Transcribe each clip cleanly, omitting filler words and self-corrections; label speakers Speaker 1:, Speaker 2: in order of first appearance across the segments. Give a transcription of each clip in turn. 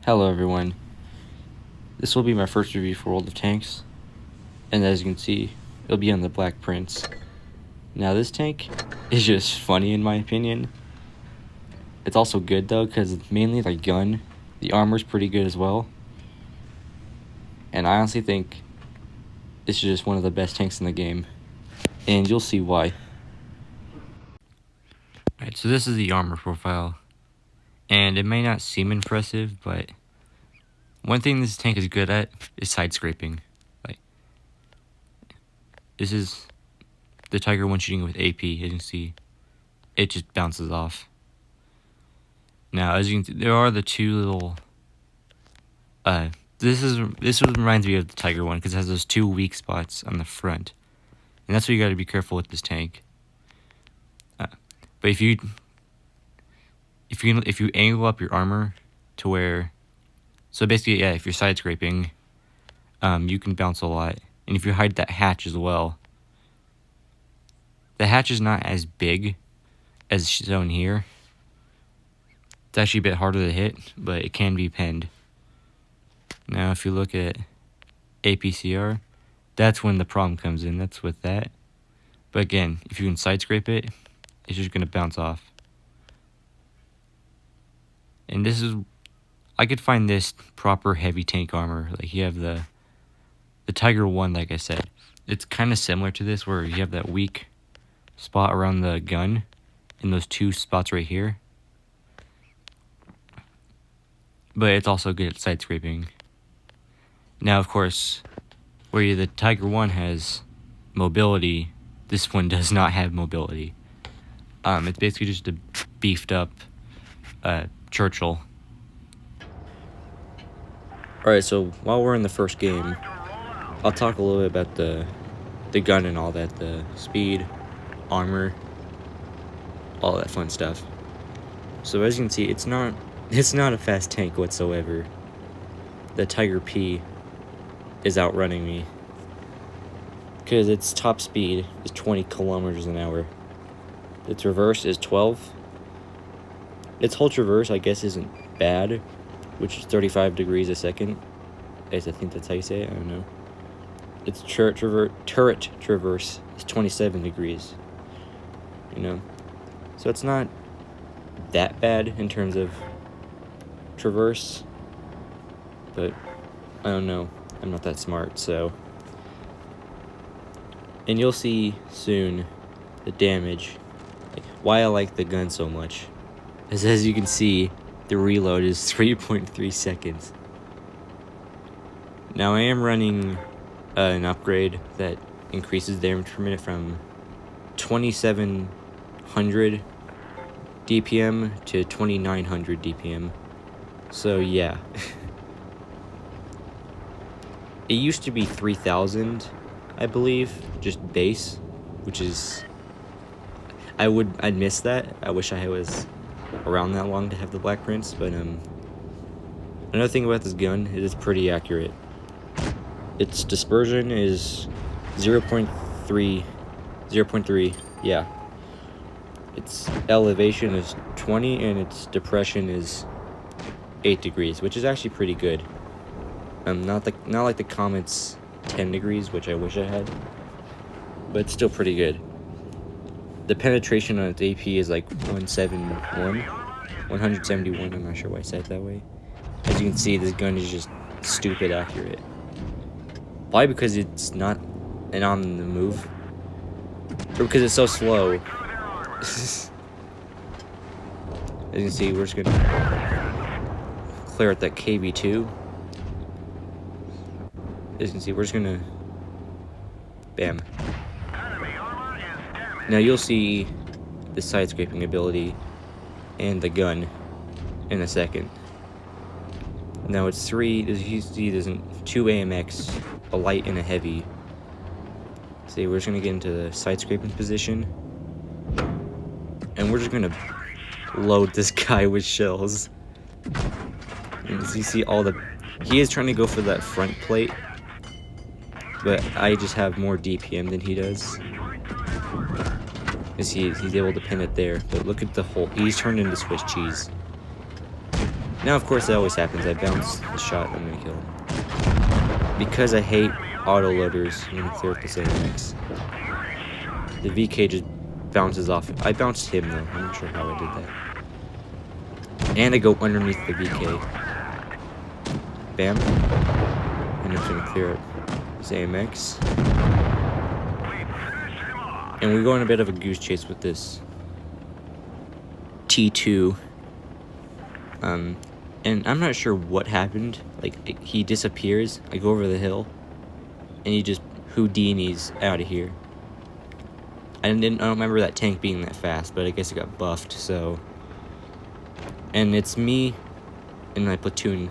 Speaker 1: Hello everyone, this will be my first review for World of Tanks, and as you can see, it'll be on the Black Prince. Now this tank is just funny in my opinion. It's also good though, because it's mainly the gun. The armor's pretty good as well. And I honestly think it's just one of the best tanks in the game, and you'll see why. Alright, so this is the armor profile, and it may not seem impressive, but one thing this tank is good at is side scraping. Like, this is the Tiger 1 shooting with AP. As you can see, it just bounces off. Now, as you can see, there are the two little. This reminds me of the Tiger 1 because it has those two weak spots on the front, and that's why you got to be careful with this tank. But if you angle up your armor to where, so basically, yeah, if you're side scraping, you can bounce a lot, and if you hide that hatch as well, the hatch is not as big as shown here. It's actually a bit harder to hit, but it can be pinned. Now, if you look at APCR, that's when the problem comes in. That's with that. But again, if you can side scrape it, it's just going to bounce off. And this is, I could find this proper heavy tank armor. Like, you have the Tiger 1, like I said. It's kind of similar to this, where you have that weak spot around the gun in those two spots right here. But it's also good at side scraping. Now, of course, where the Tiger 1 has mobility, this one does not have mobility. It's basically just a beefed up Churchill. Alright, so while we're in the first game, I'll talk a little bit about the gun and all that, the speed, armor, all that fun stuff. So as you can see, it's not a fast tank whatsoever. The Tiger P is outrunning me because its top speed is 20 kilometers an hour. Its reverse is 12. Its whole traverse, I guess, isn't bad, which is 35 degrees a second. I think that's how you say it. I don't know. Its turret traverse is 27 degrees. You know, so it's not that bad in terms of traverse, but I don't know. I'm not that smart, so. And you'll see soon the damage, like, why I like the gun so much. As you can see, the reload is 3.3 seconds. Now I am running an upgrade that increases damage per minute from 2700 DPM to 2900 DPM. So yeah. It used to be 3000, I believe, just base, which is, I'd miss that. I wish I was around that long to have the Black Prince, but another thing about this gun, it is pretty accurate. Its dispersion is 0.3, yeah. Its elevation is 20, and its depression is 8 degrees, which is actually pretty good. Not like the Comet's 10 degrees, which I wish I had, but it's still pretty good. The penetration on its AP is like 171. I'm not sure why I said it that way. As you can see, this gun is just stupid accurate. Why? Because it's not an on the move, or because it's so slow. As you can see, we're just gonna clear out that KB2. As you can see, we're just gonna bam. Now you'll see the side scraping ability and the gun in a second. Now it's three, as you see, there's two AMX, a light and a heavy. See, we're just gonna get into the side scraping position, and we're just gonna load this guy with shells. And as you see, he is trying to go for that front plate, but I just have more DPM than he does. He's able to pin it there, but look at the hole. He's turned into Swiss cheese. Now, of course, that always happens. I bounce the shot, I'm gonna kill him. Because I hate auto-loaders when you clear up this AMX. The VK just bounces off. I bounced him, though. I'm not sure how I did that. And I go underneath the VK. Bam. And I'm gonna clear up this AMX. And we go on a bit of a goose chase with this T2. And I'm not sure what happened. Like, he disappears. I go over the hill, and he just Houdini's out of here. I don't remember that tank being that fast, but I guess it got buffed. So, and it's me and my platoon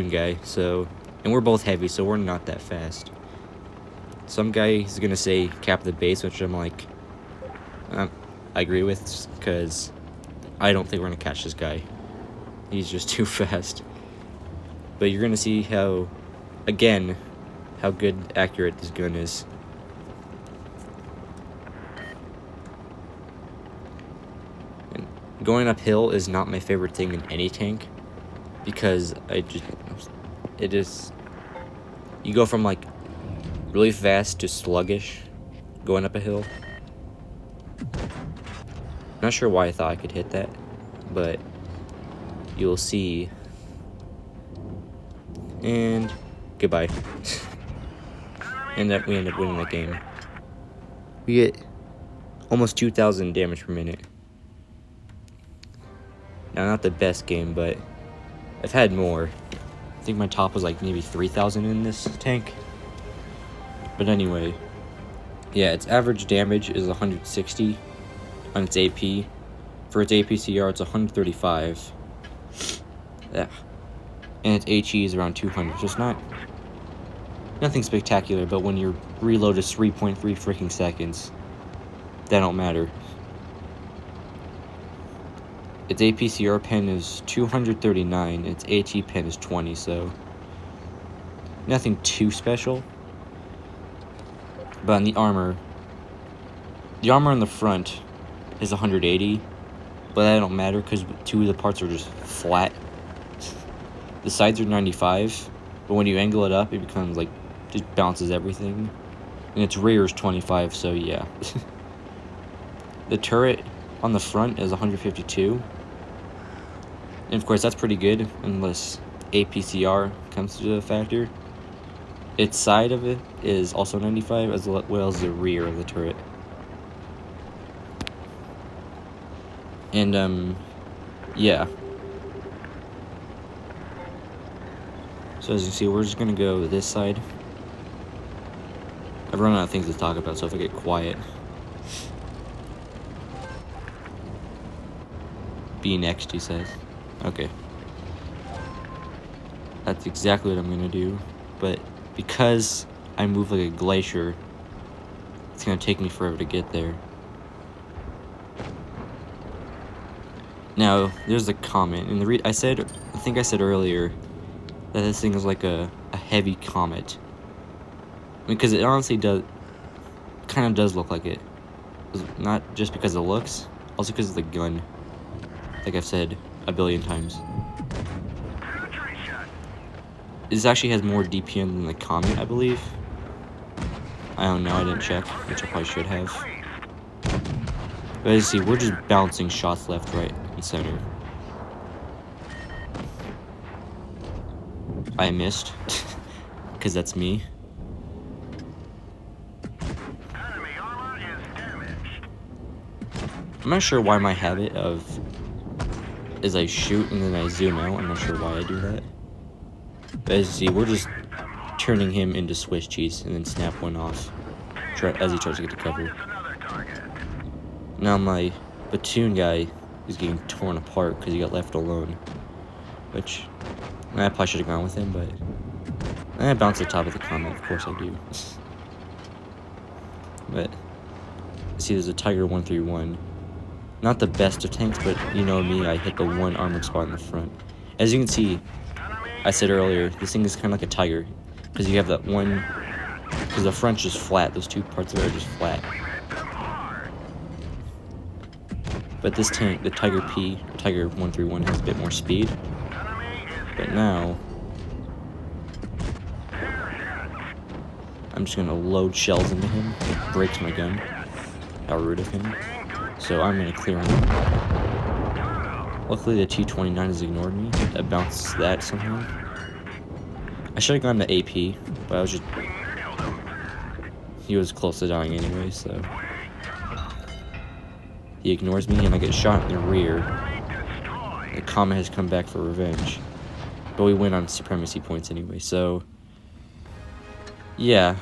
Speaker 1: guy. So, and we're both heavy, so we're not that fast. Some guy is gonna say cap the base, which I'm like, I agree with, because I don't think we're gonna catch this guy. He's just too fast. But you're gonna see how, again, how good accurate this gun is. And going uphill is not my favorite thing in any tank, because you go from like really fast to sluggish going up a hill. Not sure why I thought I could hit that, but you'll see. And goodbye. We end up winning the game. We get almost 2,000 damage per minute. Now, not the best game, but I've had more. I think my top was like maybe 3,000 in this tank. But anyway, yeah, its average damage is 160 on its AP. For its APCR, it's 135. Yeah. And its HE is around 200. So it's nothing spectacular, but when your reload is 3.3 freaking seconds, that don't matter. Its APCR pen is 239. Its HE pen is 20, so nothing too special. But on the armor on the front is 180, but that don't matter because two of the parts are just flat. The sides are 95, but when you angle it up, it becomes like, just bounces everything. And its rear is 25, so yeah. The turret on the front is 152. And of course, that's pretty good, unless APCR comes to the factor. Its side of it is also 95, as well as the rear of the turret. And, yeah. So as you see, we're just gonna go this side. I've run out of things to talk about, so if I get quiet. Be next, he says. Okay. That's exactly what I'm gonna do, but because I move like a glacier, it's gonna take me forever to get there. Now, there's a comment, and I think I said earlier that this thing is like a heavy comet. Because it honestly kind of does look like it. Not just because of the looks, also because of the gun. Like I've said a billion times. This actually has more DPM than the Comet, I believe. I don't know, I didn't check, which I probably should have. But as you see, we're just bouncing shots left, right, and center. I missed, because that's me. I'm not sure why my habit is I shoot and then I zoom out. I'm not sure why I do that. But as you see, we're just turning him into Swiss cheese and then snap one off as he tries to get to cover. Now my platoon guy is getting torn apart because he got left alone. Which, I probably should have gone with him, but I bounce the top of the Comet, of course I do. But, see, there's a Tiger 131. Not the best of tanks, but you know me, I hit the one armored spot in the front. As you can see, I said earlier, this thing is kind of like a Tiger, because you have that one, because the front's just flat, those two parts of it are just flat. But this tank, the Tiger 131, has a bit more speed. But now, I'm just gonna load shells into him. It breaks my gun. How rude of him. So I'm gonna clear him. Luckily the T-29 has ignored me. I bounced that somehow. I should have gone to AP, but I was just... He was close to dying anyway, so... He ignores me and I get shot in the rear. The Comet has come back for revenge. But we win on supremacy points anyway, so... Yeah.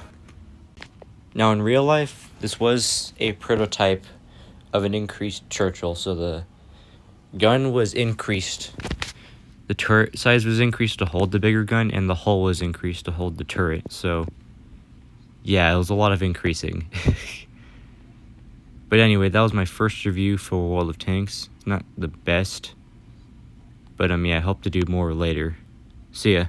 Speaker 1: Now in real life, this was a prototype of an increased Churchill, so the gun was increased. The turret size was increased to hold the bigger gun, and the hull was increased to hold the turret, so... Yeah, it was a lot of increasing. But anyway, that was my first review for World of Tanks. It's not the best. But yeah, I hope to do more later. See ya.